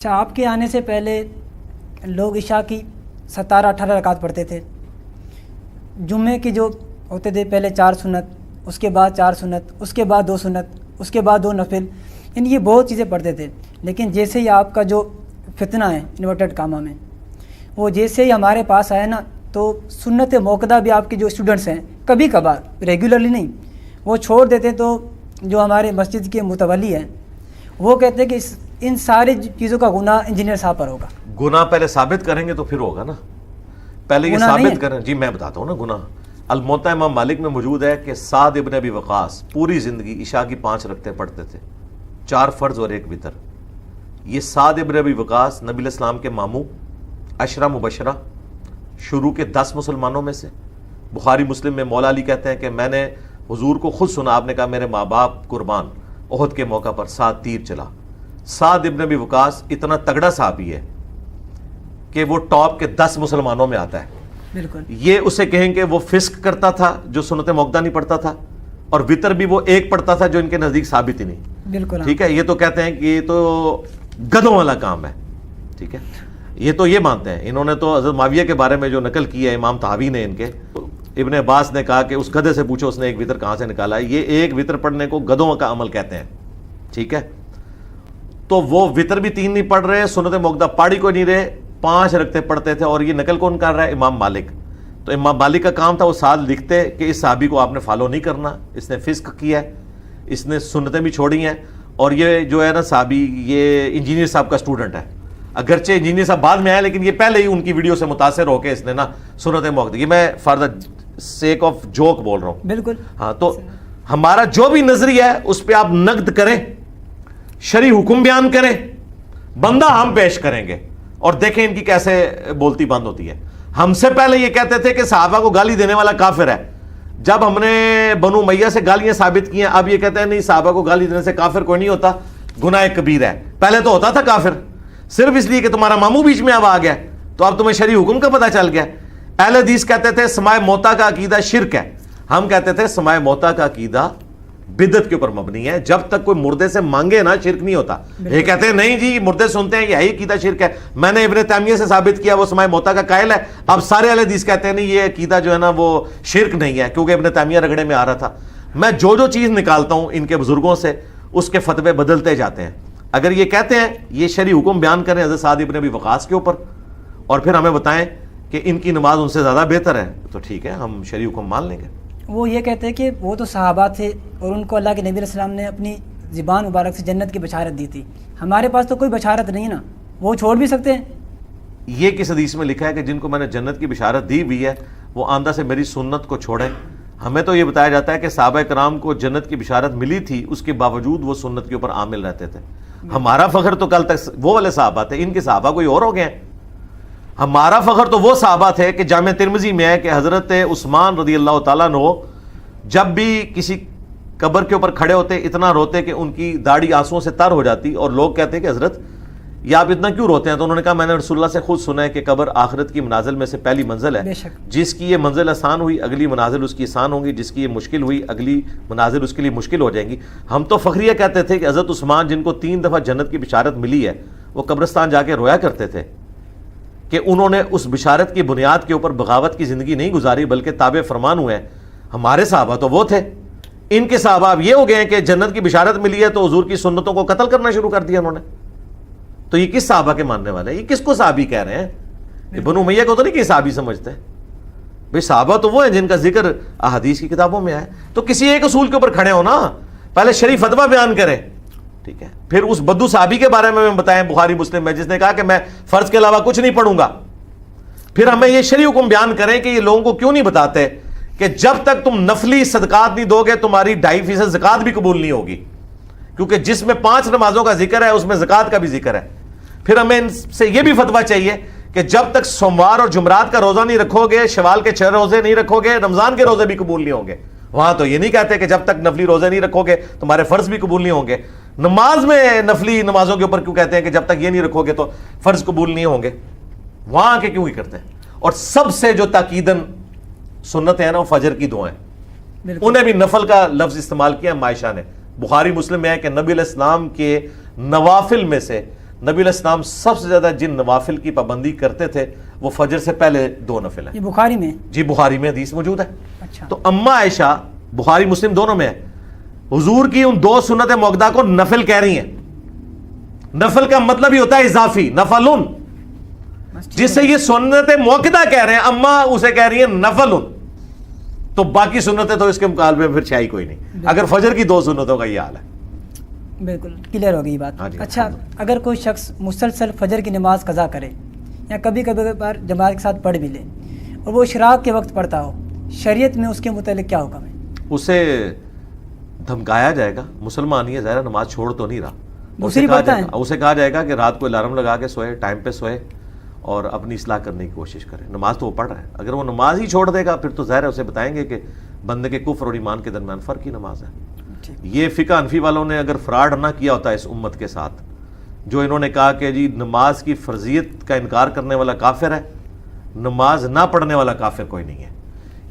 اچھا، آپ کے آنے سے پہلے لوگ عشاء کی 17-18 رکعت پڑھتے تھے. جمعے کی جو ہوتے تھے پہلے 4 سنت، اس کے بعد 4 سنت، اس کے بعد 2 سنت، اس کے بعد 2 نفل، یہ بہت چیزیں پڑھتے تھے. لیکن جیسے ہی آپ کا جو فتنہ ہے انورٹڈ کامہ میں، وہ جیسے ہی ہمارے پاس آیا نا، تو سنت موقدہ بھی آپ کے جو اسٹوڈنٹس ہیں کبھی کبھار، ریگولرلی نہیں، وہ چھوڑ دیتے. تو جو ہمارے مسجد کے متولی ہیں وہ کہتے ہیں کہ ان ساری چیزوں کا گناہ انجینئر صاحب پر ہوگا. گناہ پہلے ثابت کریں گے تو پھر ہوگا نا. پہلے یہ ثابت کریں. جی میں بتاتا ہوں نا. گناہ الموطا امام مالک میں موجود ہے کہ سعد ابن ابی وقاص پوری زندگی عشاء کی 5 رکعتیں پڑھتے تھے، 4 فرض اور 1 وتر. یہ سعد ابن ابی وقاص نبی علیہ السلام کے ماموں، عشرہ مبشرہ، شروع کے 10 مسلمانوں میں سے. بخاری مسلم میں مولا علی کہتے ہیں کہ میں نے حضور کو خود سنا، آپ نے کہا میرے ماں باپ قربان، احد کے موقع پر 7 تیر چلا. سعد ابن ابی وقاص اتنا تگڑا صحابی ہے کہ وہ ٹاپ کے 10 مسلمانوں میں آتا ہے. بالکل. یہ اسے کہیں کہ وہ فسق کرتا تھا جو سنت موقدہ نہیں پڑھتا تھا، اور وطر بھی وہ 1 پڑھتا تھا جو ان کے نزدیک ثابت ہی نہیں. بالکل. ٹھیک ہے. یہ تو کہتے ہیں کہ یہ تو گدھوں والا کام ہے. ٹھیک ہے. یہ تو یہ مانتے ہیں. انہوں نے تو حضرت معاویہ کے بارے میں جو نقل کیا ہے امام طحاوی نے، ان کے ابن عباس نے کہا کہ اس گدھے سے پوچھو اس نے 1 وتر کہاں سے نکالا ہے. یہ 1 وتر پڑھنے کو گدھوں کا عمل کہتے ہیں. ٹھیک ہے. تو وہ وتر بھی 3 نہیں پڑھ رہے، سنت موقدہ پاڑی کو نہیں رہے، 5 رکعتیں پڑھتے تھے. اور یہ نقل کون کر رہا ہے؟ امام مالک. تو امام مالک کا کام تھا وہ ساتھ لکھتے کہ اس صحابی کو آپ نے فالو نہیں کرنا، اس نے فسق کیا ہے، اس نے سنتیں بھی چھوڑی ہیں. اور یہ جو ہے نا صحابی، یہ انجینئر صاحب کا اسٹوڈنٹ ہے. اگرچہ انجینئر صاحب بعد میں آئے، لیکن یہ پہلے ہی ان کی ویڈیو سے متاثر ہو کے اس نے نا سنت موقدہ. یہ میں for the sake of joke بول رہا ہوں. بالکل. ہاں. تو ہمارا جو بھی نظریہ ہے اس پہ آپ نقد کریں، شرعی حکم بیان کریں، بندہ ہم پیش کریں گے اور دیکھیں ان کی کیسے بولتی بند ہوتی ہے. ہم سے پہلے یہ کہتے تھے کہ صحابہ کو گالی دینے والا کافر ہے. جب ہم نے بنو امیہ سے گالیاں ثابت کی ہیں، اب یہ کہتے ہیں نہیں صحابہ کو گالی دینے سے کافر کوئی نہیں ہوتا، گناہ کبیر ہے. پہلے تو ہوتا تھا کافر، صرف اس لیے کہ تمہارا ماموں بیچ میں اب آ گیا تو اب تمہیں شرعی حکم کا پتہ چل گیا. اہل حدیث کہتے تھے سماع موتا کا عقیدہ شرک ہے، ہم کہتے تھے سماع موتا کا عقیدہ بدعت کے اوپر مبنی ہے. جب تک کوئی مردے سے مانگے نا شرک نہیں ہوتا. یہ کہتے ہیں نہیں جی مردے سنتے ہیں یہ عقیدہ شرک ہے. میں نے ابن تیمیہ سے ثابت کیا وہ سماع موتا کا قائل ہے. اب سارے اہل حدیث کہتے ہیں نہیں یہ عقیدہ جو ہے نا وہ شرک نہیں ہے، کیونکہ ابن تیمیہ رگڑے میں آ رہا تھا. میں جو چیز نکالتا ہوں ان کے بزرگوں سے اس کے فتوے بدلتے جاتے ہیں. اگر یہ کہتے ہیں یہ شرعی حکم بیان کریں حضرت سعد ابن ابی وقاص کے اوپر اور پھر ہمیں بتائیں کہ ان کی نماز ان سے زیادہ بہتر ہے، تو ٹھیک ہے ہم شرعی حکم مان لیں گے. وہ یہ کہتے ہیں کہ وہ تو صحابہ تھے اور ان کو اللہ کے نبی علیہ السلام نے اپنی زبان مبارک سے جنت کی بشارت دی تھی. ہمارے پاس تو کوئی بشارت نہیں ہے نا، وہ چھوڑ بھی سکتے ہیں. یہ کس حدیث میں لکھا ہے کہ جن کو میں نے جنت کی بشارت دی ہوئی ہے وہ آندہ سے میری سنت کو چھوڑیں؟ ہمیں تو یہ بتایا جاتا ہے کہ صحابہ کرام کو جنت کی بشارت ملی تھی، اس کے باوجود وہ سنت کے اوپر عامل رہتے تھے. ہمارا فخر تو کل تک وہ والے صحابہ تھے، ان کے صحابہ کوئی اور ہو گئے ہیں. ہمارا فخر تو وہ صحابہ تھے کہ جامع ترمذی میں ہے کہ حضرت عثمان رضی اللہ تعالیٰ عنہ جب بھی کسی قبر کے اوپر کھڑے ہوتے اتنا روتے کہ ان کی داڑھی آنسوؤں سے تر ہو جاتی. اور لوگ کہتے کہ حضرت یہ آپ اتنا کیوں روتے ہیں؟ تو انہوں نے کہا میں نے رسول اللہ سے خود سنا ہے کہ قبر آخرت کی منازل میں سے پہلی منزل ہے. جس کی یہ منزل آسان ہوئی اگلی منازل اس کی آسان ہوں گی، جس کی یہ مشکل ہوئی اگلی منازل اس کے لیے مشکل ہو جائیں گی. ہم تو فخریہ کہتے تھے کہ حضرت عثمان جن کو 3 دفعہ جنت کی بشارت ملی ہے وہ قبرستان جا کے رویا کرتے تھے کہ انہوں نے اس بشارت کی بنیاد کے اوپر بغاوت کی زندگی نہیں گزاری بلکہ تابع فرمان ہوئے ہیں. ہمارے صحابہ تو وہ تھے. ان کے صحابہ اب یہ ہو گئے ہیں کہ جنت کی بشارت ملی ہے تو حضور کی سنتوں کو قتل کرنا شروع کر دیا انہوں نے. تو یہ کس صحابہ کے ماننے والے ہیں؟ یہ کس کو صحابی کہہ رہے ہیں؟ بنو امیہ کو تو نہیں کہ صحابی سمجھتے بھئی. صحابہ تو وہ ہیں جن کا ذکر احادیث کی کتابوں میں ہے. تو کسی ایک اصول کے اوپر کھڑے ہو نا، پہلے شرعی فتویٰ بیان کریں. ٹھیک ہے. پھر اس بدو صحابی کے بارے میں بتائیں بخاری مسلم میں جس نے کہا کہ میں فرض کے علاوہ کچھ نہیں پڑھوں گا. پھر ہمیں یہ شرعی حکم بیان کریں کہ یہ لوگوں کو کیوں نہیں بتاتے کہ جب تک تم نفلی صدقات نہیں دو گے تمہاری 2.5% زکوٰۃ بھی قبول نہیں ہوگی، کیونکہ جس میں 5 نمازوں کا ذکر ہے اس میں زکوٰۃ کا بھی ذکر ہے. پھر ہمیں ان سے یہ بھی فتویٰ چاہیے کہ جب تک سوموار اور جمعرات کا روزہ نہیں رکھو گے، شوال کے 6 روزے نہیں رکھو گے، رمضان کے روزے بھی قبول نہیں ہوں گے. وہاں تو یہ نہیں کہتے کہ جب تک نفلی روزے نہیں رکھو گے تمہارے فرض بھی قبول نہیں ہوں گے. نماز میں نفلی نمازوں کے اوپر کیوں کہتے ہیں کہ جب تک یہ نہیں رکھو گے تو فرض قبول نہیں ہوں گے؟ وہاں کے کیوں ہی کرتے ہیں؟ اور سب سے جو تاکیدن سنت ہے نا وہ فجر کی دعائیں، انہیں بھی نفل کا لفظ استعمال کیا عائشہ نے. بخاری مسلم میں ہے کہ نبی علیہ السلام کے نوافل میں سے نبی علیہ السلام سب سے زیادہ جن نوافل کی پابندی کرتے تھے وہ فجر سے پہلے 2 نفل ہیں. یہ بخاری میں؟ جی بخاری میں حدیث موجود ہے. اچھا. تو اما عائشہ بخاری مسلم دونوں میں ہے, حضور کی ان 2 سنت موقدہ کو نفل کہہ رہی ہیں. نفل کا مطلب ہی ہوتا ہے اضافی, نفلن, جس سے یہ سنت موقدہ کہہ رہے ہیں, اما اسے کہہ رہی ہیں نفلن. تو باقی سنتیں تو اس کے مقابلے میں پھر چاہیے کوئی نہیں, اگر فجر کی 2 سنتوں کا یہ حال ہے. بالکل کلیئر ہو گئی بات. جی. اچھا, اگر کوئی شخص مسلسل فجر کی نماز قضا کرے یا کبھی کبھی بار جماعت کے ساتھ پڑھ بھی لے اور وہ اشراق کے وقت پڑھتا ہو, شریعت میں اس کے متعلق کیا حکم ہے؟ اسے دھمکایا جائے گا, مسلمان ہی ہے, ظاہر نماز چھوڑ تو نہیں رہا. دوسری پڑھتا ہے, اسے کہا جائے گا کہ رات کو الارم لگا کے سوئے, ٹائم پہ سوئے اور اپنی اصلاح کرنے کی کوشش کرے. نماز تو وہ پڑھ رہا ہے, اگر وہ نماز ہی چھوڑ دے گا پھر تو ظاہر ہے اسے بتائیں گے کہ بندے کے کفر اور ایمان کے درمیان فرق ہی نماز ہے. یہ فقہ حنفی والوں نے اگر فراڈ نہ کیا ہوتا اس امت کے ساتھ, جو انہوں نے کہا کہ جی نماز کی فرضیت کا انکار کرنے والا کافر ہے, نماز نہ پڑھنے والا کافر کوئی نہیں ہے,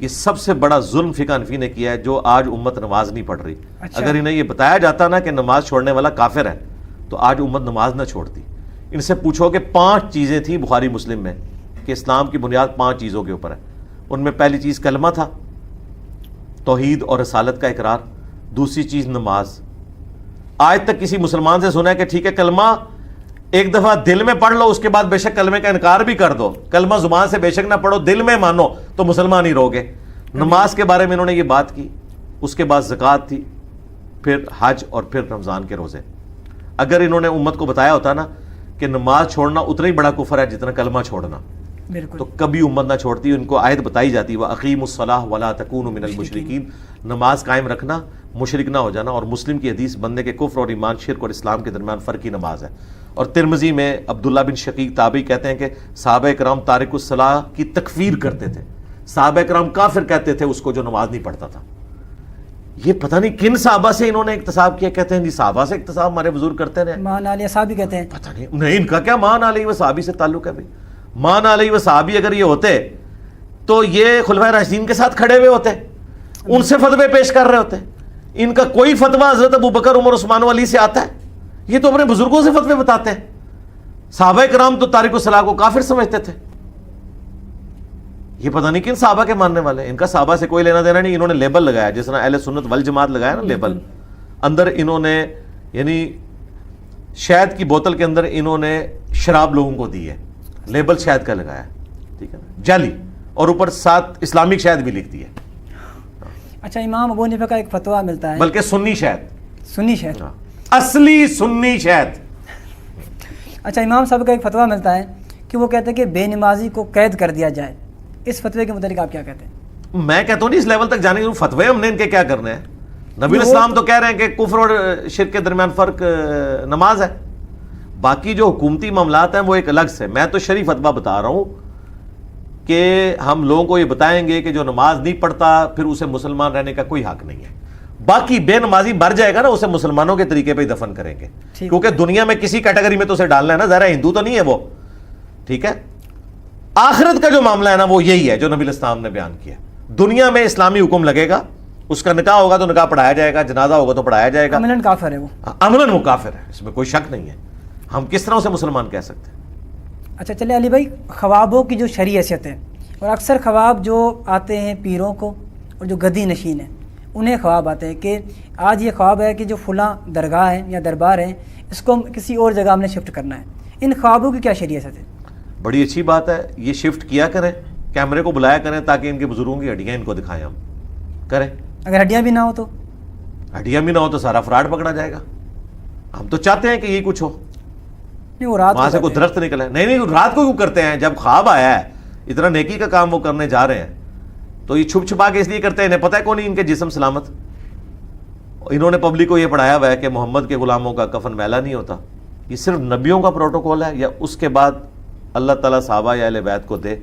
یہ سب سے بڑا ظلم فقہ حنفی نے کیا ہے, جو آج امت نماز نہیں پڑھ رہی. اگر انہیں یہ بتایا جاتا نا کہ نماز چھوڑنے والا کافر ہے تو آج امت نماز نہ چھوڑتی. ان سے پوچھو کہ 5 چیزیں تھیں بخاری مسلم میں کہ اسلام کی بنیاد 5 چیزوں کے اوپر ہے. ان میں پہلی چیز کلمہ تھا, توحید اور رسالت کا اقرار. دوسری چیز نماز. آج تک کسی مسلمان سے سنا ہے کہ ٹھیک ہے کلمہ ایک دفعہ دل میں پڑھ لو, اس کے بعد بے شک کلمے کا انکار بھی کر دو, کلمہ زبان سے بے شک نہ پڑھو, دل میں مانو تو مسلمان ہی رہو گے. نماز کے بارے میں انہوں نے یہ بات کی. اس کے بعد زکوٰۃ تھی, پھر حج اور پھر رمضان کے روزے. اگر انہوں نے امت کو بتایا ہوتا نا کہ نماز چھوڑنا اتنا ہی بڑا کفر ہے جتنا کلمہ چھوڑنا, تو کبھی امت نہ چھوڑتی. ان کو آیت بتائی جاتی وَأَقِیمُوا الصَّلَاةَ وَلَا تَكُونُوا مِنَ الْمُشْرِکِینَ, نماز قائم رکھنا, مشرک نہ ہو جانا. اور مسلم کی حدیث بندے کے کفر اور ایمان, شرک اور اسلام کے درمیان فرق کی نماز ہے. اور ترمذی میں عبداللہ بن شقیق تابعی کہتے ہیں کہ صحابہ کرام تارک الصلاۃ کی تکفیر کرتے تھے, صحابہ کرام کافر کہتے تھے اس کو جو نماز نہیں پڑھتا تھا. یہ پتہ نہیں کن صحابہ سے انہوں نے اقتصاب کیا. کہتے ہیں جی صحابہ سے اقتصاب ہمارے بزرگ کرتے رہے. مان علیہ صحابی کہتے ہیں, پتہ نہیں ان کا کیا مان علیہ و صحابی سے تعلق ہے. بھائی مان علیہ و صحابی اگر یہ ہوتے تو یہ خلفائے راشدین کے ساتھ کھڑے ہوئے ہوتے, ان سے فتوے پیش کر رہے ہوتے. ان کا کوئی فتویٰ حضرت ابو بکر, عمر, عثمان و علی سے آتا ہے؟ یہ تو اپنے بزرگوں سے فتوے بتاتے ہیں. صحابہ کرام تو تارک الصلاۃ کو کافر سمجھتے تھے. یہ پتہ نہیں کن صحابہ کے ماننے والے. ان کا صحابہ سے کوئی لینا دینا نہیں. انہوں نے لیبل لگایا, جس طرح اہل سنت والجماعت لگایا نا لیبل, اندر انہوں نے یعنی شہد کی بوتل کے اندر انہوں نے شراب لوگوں کو دی ہے, لیبل شہد کا لگایا, ٹھیک ہے نا, جعلی, اور اوپر ساتھ اسلامک شہد بھی لکھ دی ہے. اچھا, امام ابو حنیفہ کا ایک فتویٰ ملتا ہے, بلکہ سنی شہد, سنی شہد, اصلی سنی شہد. اچھا, امام صاحب کا ایک فتویٰ ملتا ہے کہ وہ کہتے ہیں کہ بے نمازی کو قید کر دیا جائے. اس فتوے کے متعلق آپ کیا کہتے ہیں؟ میں کہتا ہوں نہیں اس لیول تک جانے کے فتوے ہم نے ان کے کیا کرنے ہیں. نبی الاسلام تو کہہ رہے ہیں کہ کفر اور شرک کے درمیان فرق نماز ہے. باقی جو حکومتی معاملات ہیں وہ ایک الگ سے. میں تو شرعی فتویٰ بتا رہا ہوں کہ ہم لوگوں کو یہ بتائیں گے کہ جو نماز نہیں پڑھتا پھر اسے مسلمان رہنے کا کوئی حق نہیں ہے. باقی بے نمازی مر جائے گا نا, اسے مسلمانوں کے طریقے پہ ہی دفن کریں گے, کیونکہ دنیا میں کسی کیٹیگری میں تو اسے ڈالنا ہے نا, ذرا ہندو تو نہیں ہے وہ, ٹھیک ہے. آخرت کا جو معاملہ ہے نا وہ یہی ہے جو نبی الاسلام نے بیان کیا. دنیا میں اسلامی حکم لگے گا, اس کا نکاح ہوگا تو نکاح پڑھایا جائے گا, جنازہ ہوگا تو پڑھایا جائے گا. عملاً کافر ہے وہ, عملاً وہ کافر ہے, اس میں کوئی شک نہیں ہے. ہم کس طرح اسے مسلمان کہہ سکتے ہیں؟ اچھا چلے علی بھائی, خوابوں کی جو شرعی حیثیت ہے, اور اکثر خواب جو آتے ہیں پیروں کو اور جو گدی نشین ہیں انہیں خواب آتے ہیں کہ آج یہ خواب ہے کہ جو فلاں درگاہ ہے یا دربار ہے اس کو کسی اور جگہ ہم نے شفٹ کرنا ہے. ان خوابوں کی کیا شرعی حیثیت ہے؟ بڑی اچھی بات ہے, یہ شفٹ کیا کریں, کیمرے کو بلایا کریں تاکہ ان کے بزرگوں کی ہڈیاں ان کو دکھائیں. ہم کریں, اگر ہڈیاں بھی نہ ہو تو, ہڈیاں بھی نہ ہو تو سارا فراڈ پکڑا جائے گا. ہم تو چاہتے ہیں کہ یہی کچھ ہو. نہیں, وہ رات وہاں سے کوئی درخت نکلا ہے, نہیں رات کو کیوں کرتے ہیں؟ جب خواب آیا ہے, اتنا نیکی کا کام وہ کرنے جا رہے ہیں تو یہ چھپ چھپا کے اس لیے کرتے ہیں. انہیں پتہ ہے کون نہیں ان کے جسم سلامت. انہوں نے پبلک کو یہ پڑھایا ہوا ہے کہ محمد کے غلاموں کا کفن میلا نہیں ہوتا. یہ صرف نبیوں کا پروٹوکول ہے, یا اس کے بعد اللہ تعالیٰ صحابہ یا اہل بیت کو دے.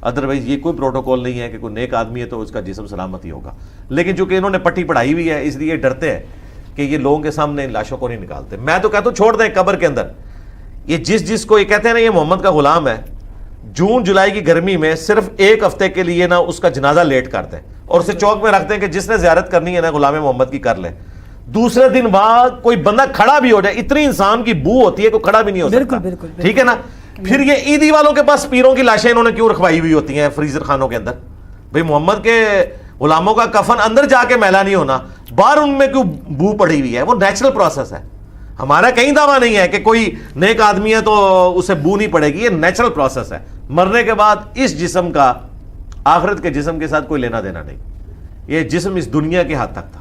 ادروائز یہ کوئی پروٹوکول نہیں ہے کہ کوئی نیک آدمی ہے تو اس کا جسم سلامت ہی ہوگا. لیکن چونکہ انہوں نے پٹی پڑھائی ہوئی ہے اس لیے ڈرتے ہیں کہ یہ لوگوں کے سامنے ان لاشوں کو نہیں نکالتے. میں تو کہتا ہوں چھوڑ دیں قبر کے اندر. یہ جس کو یہ کہتے ہیں نا یہ محمد کا غلام ہے, جون جولائی کی گرمی میں صرف 1 ہفتے کے لیے نا اس کا جنازہ لیٹ کر دیں اور اسے چوک میں رکھ دیں کہ جس نے زیارت کرنی ہے نا غلام محمد کی کر لے. دوسرے دن وہاں کوئی بندہ کھڑا بھی ہو جائے, اتنی انسان کی بو ہوتی ہے, کوئی کھڑا بھی نہیں ہو سکتا. بالکل ٹھیک ہے نا. پھر یہ عیدی والوں کے پاس پیروں کی لاشیں انہوں نے کیوں رکھوائی ہوئی ہوتی ہیں فریزر خانوں کے اندر؟ بھئی محمد کے غلاموں کا کفن اندر جا کے میلا نہیں ہونا, باہر ان میں کیوں بو پڑی ہوئی ہے؟ وہ نیچرل پروسیس ہے. ہمارا کہیں دعویٰ نہیں ہے کہ کوئی نیک آدمی ہے تو اسے بو نہیں پڑے گی, یہ نیچرل پروسیس ہے. مرنے کے بعد اس جسم کا آخرت کے جسم کے ساتھ کوئی لینا دینا نہیں. یہ جسم اس دنیا کے حد تک تھا,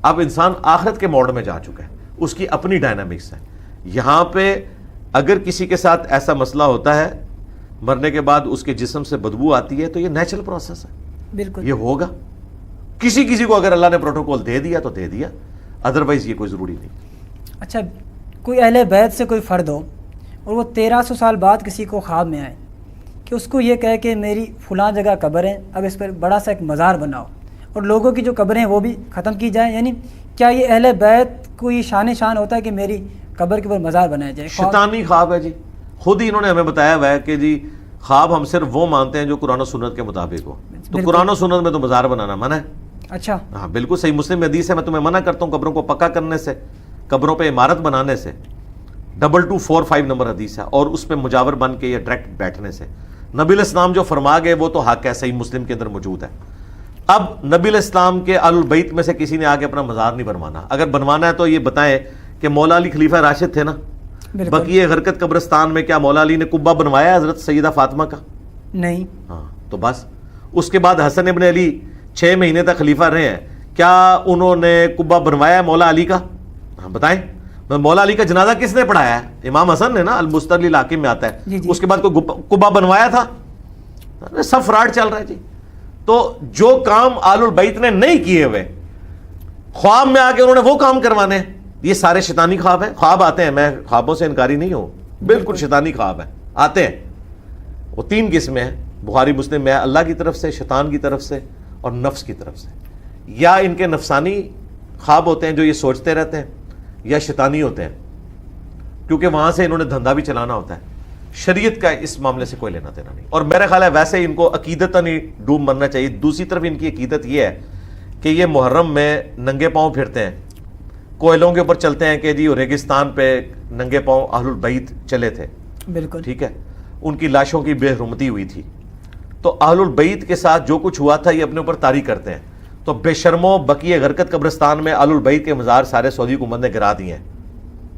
اب انسان آخرت کے موڈ میں جا چکا ہے, اس کی اپنی ڈائنامکس ہے. یہاں پہ اگر کسی کے ساتھ ایسا مسئلہ ہوتا ہے, مرنے کے بعد اس کے جسم سے بدبو آتی ہے, تو یہ نیچرل پروسیس ہے, بالکل یہ ہوگا. کسی کو اگر اللہ نے پروٹوکول دے دیا تو دے دیا, ادروائز یہ کوئی ضروری نہیں. اچھا, کوئی اہل بیت سے کوئی فرد ہو اور وہ 1300 سال بعد کسی کو خواب میں آئے کہ اس کو یہ کہے کہ میری فلاں جگہ قبر ہے, اب اس پر بڑا سا ایک مزار بناؤ اور لوگوں کی جو قبریں ہیں وہ بھی ختم کی جائیں, یعنی کیا یہ اہل بیت کو یہ شان ہوتا ہے کہ میری قبر کے اوپر مزار بنایا جائے؟ شیطانی خواب ہے جی. خود ہی انہوں نے ہمیں بتایا ہوا ہے کہ جی خواب ہم صرف وہ مانتے ہیں جو قرآن و سنت کے مطابق ہو. تو قرآن و سنت میں تو مزار بنانا منع ہے. اچھا, ہاں بالکل صحیح. مسلم حدیث ہے, میں تمہیں منع کرتا ہوں قبروں کو پکا کرنے سے, قبروں پہ عمارت بنانے سے. 2245 نمبر حدیث ہے, اور اس پہ مجاور بن کے یا ڈائریکٹ بیٹھنے سے. نبی الاسلام جو فرما گئے وہ تو حق ہے, صحیح مسلم کے اندر موجود ہے. اب نبی الاسلام کے آل البیت میں سے کسی نے آگے اپنا مزار نہیں بنوانا. اگر بنوانا ہے تو یہ بتائیں کہ مولا علی خلیفہ راشد تھے نا, بقیہ غرقت قبرستان میں کیا مولا علی نے قبہ بنوایا حضرت سیدہ فاطمہ کا؟ نہیں. ہاں تو بس. اس کے بعد حسن ابن علی 6 مہینے تک خلیفہ رہے ہیں, کیا انہوں نے قبہ بنوایا مولا علی کا؟ ہاں بتائیں. مولا علی کا جنازہ کس نے پڑھایا ہے؟ امام حسن نے نا, المستدل الحاکم میں آتا ہے. اس کے بعد کوئی قبہ بنوایا تھا؟ سب فراڈ چل رہا ہے جی. تو جو کام آل البیت نے نہیں کیے ہوئے, خواب میں آ کے انہوں نے وہ کام کروانے, یہ سارے شیطانی خواب ہیں. خواب آتے ہیں, میں خوابوں سے انکاری نہیں ہوں, بالکل شیطانی خواب ہیں, آتے ہیں. وہ 3 قسمیں ہیں, بخاری مسلم میں, اللہ کی طرف سے, شیطان کی طرف سے, اور نفس کی طرف سے. یا ان کے نفسانی خواب ہوتے ہیں جو یہ سوچتے رہتے ہیں, یا شیطانی ہوتے ہیں کیونکہ وہاں سے انہوں نے دھندا بھی چلانا ہوتا ہے. شریعت کا اس معاملے سے کوئی لینا دینا نہیں. اور میرا خیال ہے ویسے ان کو عقیدتاً ہی ڈوب مرنا چاہیے. دوسری طرف ان کی عقیدت یہ ہے کہ یہ محرم میں ننگے پاؤں پھرتے ہیں, کوئلوں کے اوپر چلتے ہیں کہ جی ریگستان پہ ننگے پاؤں اہل البیت چلے تھے. بالکل ٹھیک ہے, ان کی لاشوں کی بے حرمتی ہوئی تھی. تو اہل البیت کے ساتھ جو کچھ ہوا تھا یہ اپنے اوپر طاری کرتے ہیں. تو بے شرمو بقیہ غرقت قبرستان میں اہل البیت کے مزار سارے سعودی حکومت نے گرا دیے ہیں.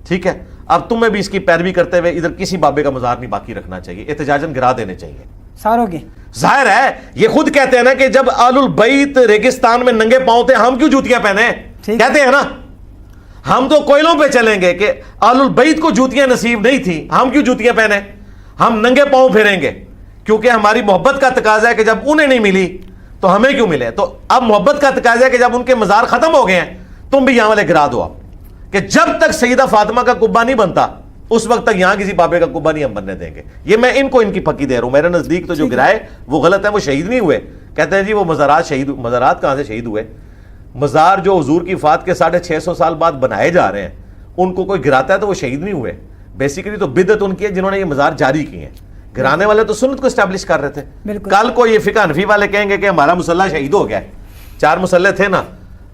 ٹھیک ہے, اب تمہیں بھی اس کی پیروی کرتے ہوئے ادھر کسی بابے کا مزار نہیں باقی رکھنا چاہیے, احتجاجاً گرا دینے چاہیے ساروں کے. ظاہر ہے یہ خود کہتے ہیں نا کہ جب اہل البیت ریگستان میں ننگے پاؤں تھے ہم کیوں جوتیاں پہنے, کہتے ہیں نا. ہم تو کوئلوں پہ چلیں گے کہ اہل البیت کو جوتیاں نصیب نہیں تھی, ہم کیوں جوتیاں پہنے, ہم ننگے پاؤں پھریں گے کیونکہ ہماری محبت کا تقاضا ہے کہ جب انہیں نہیں ملی تو ہمیں کیوں ملے. تو اب محبت کا تقاضا ہے کہ جب ان کے مزار ختم ہو گئے ہیں تم بھی یہاں والے گرا دو آپ, کہ جب تک سیدہ فاطمہ کا قبہ نہیں بنتا اس وقت تک یہاں کسی بابے کا قبہ نہیں ہم بننے دیں گے. یہ میں ان کو ان کی پکی دے رہا ہوں. میرے نزدیک تو جو گرائے وہ غلط ہے, وہ شہید نہیں ہوئے. کہتے ہیں جی وہ مزارات شہید, مزارات کہاں سے شہید ہوئے؟ مزار جو حضور کی وفات کے 650 سال بعد بنائے جا رہے ہیں ان کو کوئی گراتا ہے تو وہ شہید نہیں ہوئے. بیسیکلی تو بدعت ان کی ہے جنہوں نے یہ مزار جاری کیے ہیں. گرانے والے تو سنت کو اسٹیبلش کر رہے تھے. کل کو یہ فقہ حنفی والے کہیں گے کہ ہمارا مسلح شہید ہو گیا ہے, 4 مسلح تھے نا,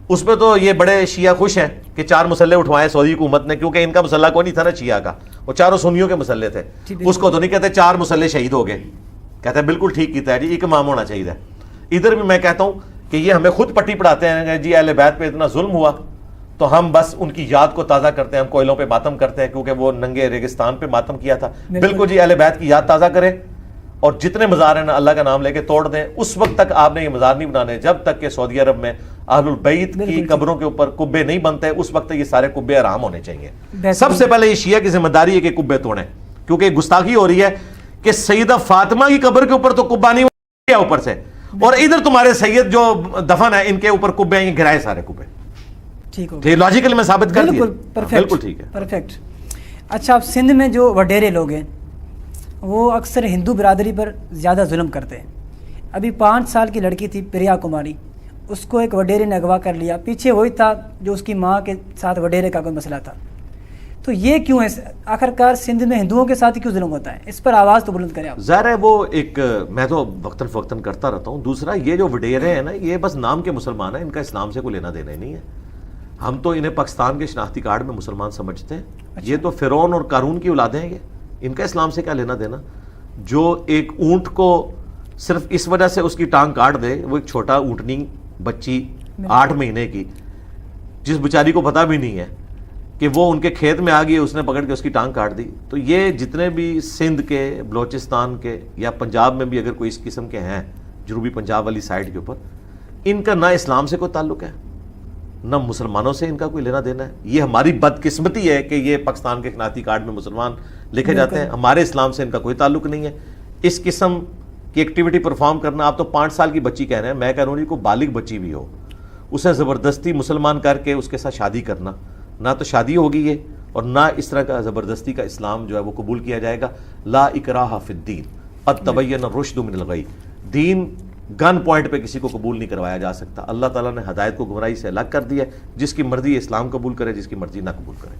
اس پہ تو یہ بڑے شیعہ خوش ہیں کہ 4 مسلح اٹھوائے سعودی حکومت نے, کیونکہ ان کا مسلح کوئی نہیں تھا نا شیعہ کا, وہ چاروں سنیوں کے مسلح تھے. اس کو تو نہیں کہتے 4 مسلح شہید ہو گئے, کہتے ہیں بالکل ٹھیک کیتا ہے جی, ایک امام ہونا چاہیے. ادھر بھی میں کہتا ہوں کہ یہ ہمیں خود پٹی پڑھاتے ہیں کہ جی اہل بیت پہ اتنا ظلم ہوا تو ہم بس ان کی یاد کو تازہ کرتے ہیں, ہم کوئلوں پہ ماتم کرتے ہیں کیونکہ وہ ننگے ریگستان پہ ماتم کیا تھا. بالکل جی, اہل بیت کی یاد تازہ کریں اور جتنے مزار ہیں نا اللہ کا نام لے کے توڑ دیں. اس وقت تک آپ نے یہ مزار نہیں بنانے جب تک کہ سعودی عرب میں اہل البیت کی قبروں کے اوپر قبے نہیں بنتے, اس وقت تک یہ سارے قبے حرام ہونے چاہیے. سب سے پہلے یہ شیعہ کی ذمہ داری ہے کہ قبے توڑیں, کیونکہ یہ گستاخی ہو رہی ہے کہ سیدہ فاطمہ کی قبر کے اوپر تو قبہ نہیں ہوا اوپر سے, اور ادھر تمہارے سید جو دفن ہے ان کے اوپر قبے ہیں, یہ گرائے سارے قبے. ٹھیک ہے, لاجیکلی میں ثابت کر دیا. بالکل ٹھیک ہے, پرفیکٹ. اچھا, اب سندھ میں جو وڈیرے لوگ ہیں وہ اکثر ہندو برادری پر زیادہ ظلم کرتے ہیں. ابھی 5 سال کی لڑکی تھی پریا کماری, اس کو ایک وڈیرے نے اغوا کر لیا. پیچھے وہی تھا جو اس کی ماں کے ساتھ وڈیرے کا کوئی مسئلہ تھا. تو یہ کیوں ہے آخرکار سندھ میں ہندوؤں کے ساتھ کیوں ظلم ہوتا ہے؟ اس پر آواز تو بلند کریں آپ. ظاہر ہے وہ ایک, میں تو وقتاً فوقتاً کرتا رہتا ہوں. دوسرا یہ جو وڈیرے ہیں نا یہ بس نام کے مسلمان ہیں, ان کا اسلام سے کوئی لینا دینا ہی نہیں ہے. ہم تو انہیں پاکستان کے شناختی کارڈ میں مسلمان سمجھتے ہیں. یہ تو فرعون اور قارون کی اولادیں ہیں. یہ ان کا اسلام سے کیا لینا دینا؟ جو ایک اونٹ کو صرف اس وجہ سے اس کی ٹانگ کاٹ دے، وہ ایک چھوٹا اونٹنی بچی 8 مہینے کی، جس بیچاری کو پتہ بھی نہیں ہے کہ وہ ان کے کھیت میں آ گئی، اس نے پکڑ کے اس کی ٹانگ کاٹ دی. تو یہ جتنے بھی سندھ کے، بلوچستان کے یا پنجاب میں بھی اگر کوئی اس قسم کے ہیں، جنوبی پنجاب والی سائڈ کے اوپر، ان کا نہ اسلام سے کوئی تعلق ہے، نہ مسلمانوں سے ان کا کوئی لینا دینا ہے. یہ ہماری بدقسمتی ہے کہ یہ پاکستان کے شناختی کارڈ میں مسلمان لکھے جاتے ہیں. ہمارے اسلام سے ان کا کوئی تعلق نہیں ہے. اس قسم کی ایکٹیویٹی پرفارم کرنا، آپ تو 5 سال کی بچی کہہ رہے ہیں، میں کہہ رہا ہوں کوئی بالغ بچی بھی ہو، اسے زبردستی مسلمان کر کے اس کے ساتھ شادی کرنا، نہ تو شادی ہوگی یہ، اور نہ اس طرح کا زبردستی کا اسلام جو ہے وہ قبول کیا جائے گا. لا اکراہ فی الدین قد تبین الرشد من الغی. دین گن پوائنٹ پہ کسی کو قبول نہیں کروایا جا سکتا. اللہ تعالیٰ نے ہدایت کو گمراہی سے الگ کر دیا ہے. جس کی مرضی اسلام قبول کرے، جس کی مرضی نہ قبول کرے.